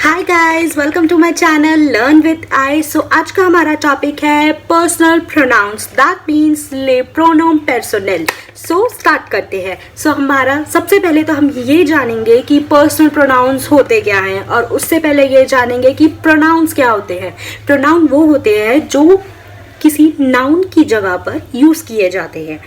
Hi guys, welcome to my channel learn with I. So आज का हमारा topic है पर्सनल प्रोनाउंस, दैट मीन्स ले प्रोनोम पर्सनल। सो स्टार्ट करते हैं। सो हमारा सबसे पहले तो हम ये जानेंगे कि पर्सनल प्रोनाउंस होते क्या हैं, और उससे पहले ये जानेंगे कि प्रोनाउंस क्या होते हैं। प्रोनाउन वो होते हैं जो किसी नाउन की जगह पर यूज किए जाते हैं,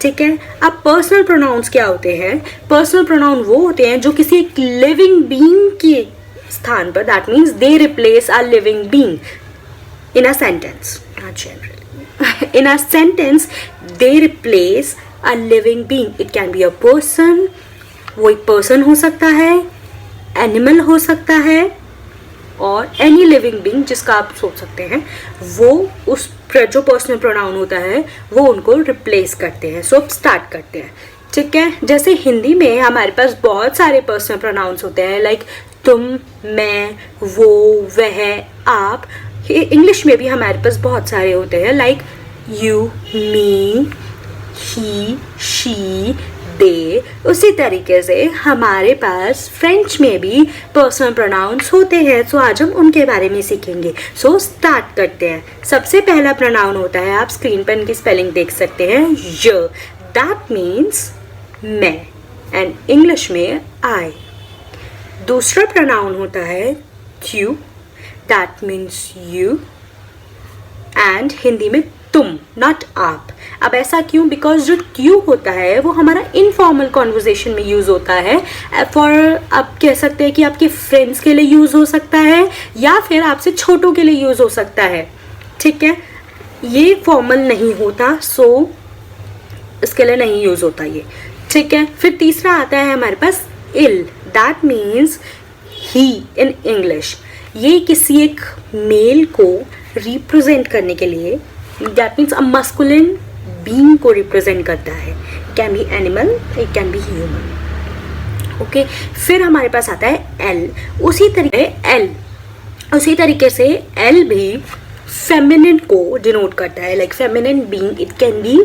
ठीक है। अब पर्सनल प्रोनाउंस क्या होते हैं? पर्सनल प्रोनाउन वो होते हैं जो किसी एक लिविंग बीइंग के स्थान पर, that means they replace a living being in a sentence, not generally in a sentence they replace a living being. It can be a person, वो एक पर्सन हो सकता है, एनिमल हो सकता है, और एनी लिविंग बीइंग जिसका आप सोच सकते हैं, वो उस जो पर्सनल प्रोनाउन होता है वो उनको रिप्लेस करते हैं। सो अब स्टार्ट करते हैं, ठीक है। जैसे हिंदी में हमारे पास बहुत सारे पर्सनल प्रोनाउंस होते हैं, लाइक तुम, मैं, वो, वह, आप। इंग्लिश में भी हमारे पास बहुत सारे होते हैं, like you, me, he, she, they. उसी तरीके से हमारे पास फ्रेंच में भी पर्सनल प्रोनाउंस होते हैं। सो आज हम उनके बारे में सीखेंगे। सो स्टार्ट करते हैं। सबसे पहला प्रोनाउन होता है, आप स्क्रीन पर इनकी स्पेलिंग देख सकते हैं, य। दैट मीन्स मैं, एंड इंग्लिश में आई। दूसरा प्रोनाउन होता है you, that means you, and Hindi में तुम, नॉट आप। अब ऐसा क्यों? बिकॉज जो यू होता है वो हमारा इनफॉर्मल कॉन्वर्जेशन में यूज होता है फॉर, आप कह सकते हैं कि आपके फ्रेंड्स के लिए यूज हो सकता है, या फिर आपसे छोटों के लिए यूज हो सकता है, ठीक है। ये फॉर्मल नहीं होता, सो इसके लिए नहीं यूज होता ये, ठीक है। फिर तीसरा आता है हमारे पास इल, that means he in English. ये किसी एक मेल को रिप्रेजेंट करने के लिए, that means a masculine being को रिप्रेजेंट करता है। It can be animal, it can be human, okay. फिर हमारे पास आता है एल। उसी तरीके से एल भी फेमिनिन को डिनोट करता है, like feminine being, it can be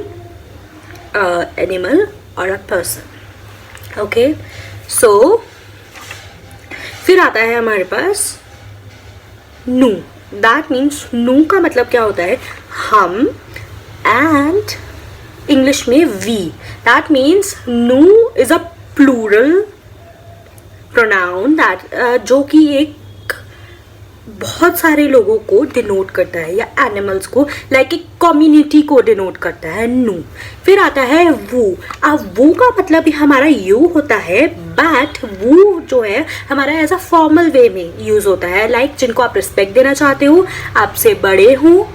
animal और अ पर्सन, ओके। सो फिर आता है हमारे पास नू, दैट मीन्स नू का मतलब क्या होता है? हम, एंड इंग्लिश में वी। दैट मीन्स नू is a plural pronoun that जो कि एक बहुत सारे लोगों को डिनोट करता है, या एनिमल्स को, लाइक एक कम्युनिटी को डिनोट करता है, नू। फिर आता है वो। अब वो का मतलब भी हमारा यू होता है, बट वो जो है हमारा एज अ फॉर्मल वे में यूज होता है, लाइक जिनको आप रिस्पेक्ट देना चाहते हो, आपसे बड़े हो,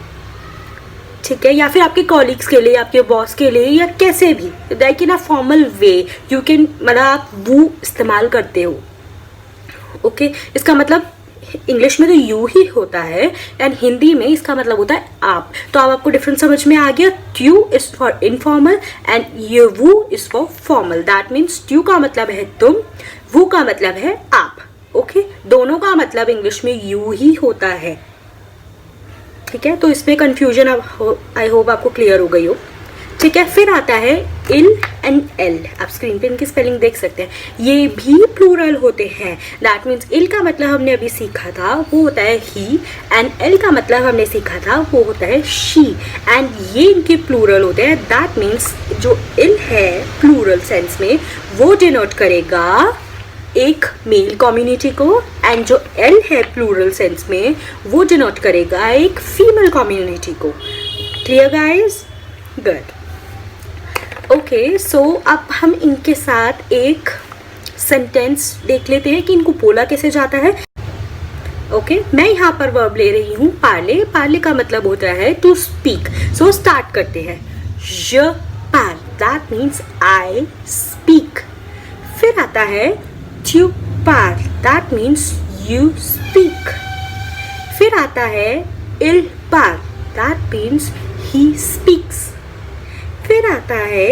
ठीक है, या फिर आपके कॉलीग्स के लिए, आपके बॉस के लिए, या कैसे भी, like in a formal way you can, मतलब आप वो इस्तेमाल करते हो, ओके। इसका मतलब इंग्लिश में तो यू ही होता है, एंड हिंदी में इसका मतलब होता है आप। तो अब आपको डिफरेंस समझ में आ गया। You is for informal and ये वो is for formal. That means you का मतलब है तुम, वो का मतलब है आप, ओके। दोनों का मतलब इंग्लिश में यू ही होता है, ठीक है। तो इसमें कंफ्यूजन आई होप आपको क्लियर हो गई हो, ठीक है। फिर आता है इल एंड एल। आप स्क्रीन पे इनकी स्पेलिंग देख सकते हैं, ये भी प्लूरल होते हैं। दैट मीन्स इल का मतलब हमने अभी सीखा था, वो होता है ही, एंड एल का मतलब हमने सीखा था, वो होता है शी, एंड ये इनके प्लूरल होते हैं। दैट मीन्स जो इल है प्लूरल सेंस में, वो डिनोट करेगा एक मेल कम्युनिटी को, एंड जो एल है प्लूरल सेंस में, वो डिनोट करेगा एक फीमेल कम्युनिटी को। Clear guys? Good, okay. So अब हम इनके साथ एक सेंटेंस देख लेते हैं कि इनको बोला कैसे जाता है, ओके। मैं यहाँ पर वर्ब ले रही हूँ पार्ले। पार्ले का मतलब होता है टू स्पीक। सो स्टार्ट करते हैं, je parle, that means I speak. फिर आता है tu parles, that means you speak. फिर आता है il parle, that means he speaks. फिर आता है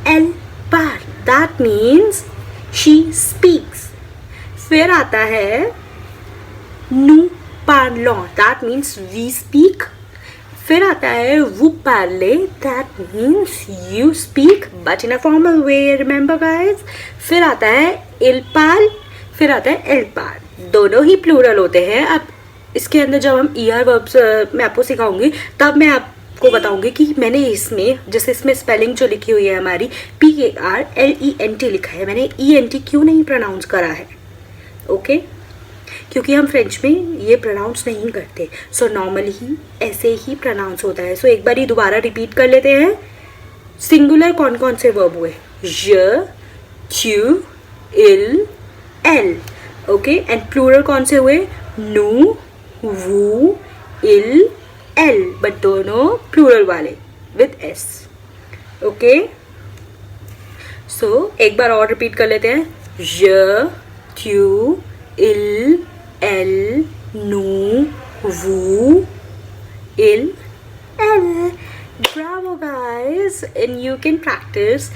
elle parle, that means she speaks. फिर आता है nous parlons, that means we speak. फिर आता है vous parlez, that means you speak, but in a formal way, remember guys. फिर आता है il parle, फिर आता है elle parle। दोनों ही प्लूरल होते हैं। अब इसके अंदर जब हम ER वर्ब्स मैं आपको सिखाऊंगी तब मैं आपको बताऊंगी कि मैंने इसमें, जैसे इसमें स्पेलिंग जो लिखी हुई है हमारी PARLENT लिखा है, मैंने ENT क्यों नहीं प्रोनाउंस करा है? ओके, क्योंकि हम फ्रेंच में ये प्रोनाउंस नहीं करते। सो नॉर्मली ही ऐसे ही प्रोनाउंस होता है। सो एक बार ही दोबारा रिपीट कर लेते हैं। सिंगुलर कौन कौन से वर्ब हुए? ज, ट्यू, इल, एल। ओके, एंड प्लूरल कौन से हुए? नू, वू, इल, एल, बट दोनों प्लूरल वाले विद एस। ओके, सो एक बार और रिपीट कर लेते हैं। ज, ट्यू, इल, एल, नू, वू, इल, L. Bravo guys, and you can practice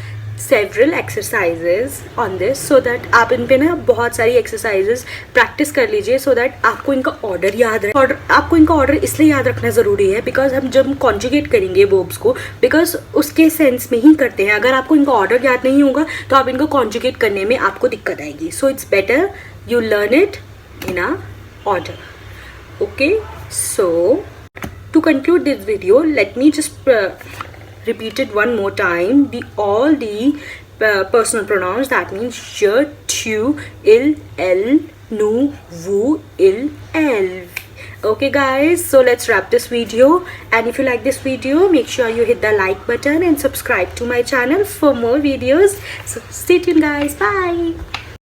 several exercises on this so that आप इन पे ना बहुत सारी exercises practice कर लीजिए so that आपको इनका order याद रहे। और आपको इनका order इसलिए याद रखना ज़रूरी है because हम जब conjugate करेंगे verbs को, because उसके sense में ही करते हैं। अगर आपको इनका order याद नहीं होगा तो आप इनको conjugate करने में आपको दिक्कत आएगी। So it's better you learn it in a order. Okay, so to conclude this video, let me just repeat it one more time. All the personal pronouns, that means je, tu, il, el, nu, vu, il, el. Okay guys, so let's wrap this video, and if you like this video, make sure you hit the like button and subscribe to my channel for more videos. So stay tuned guys, bye.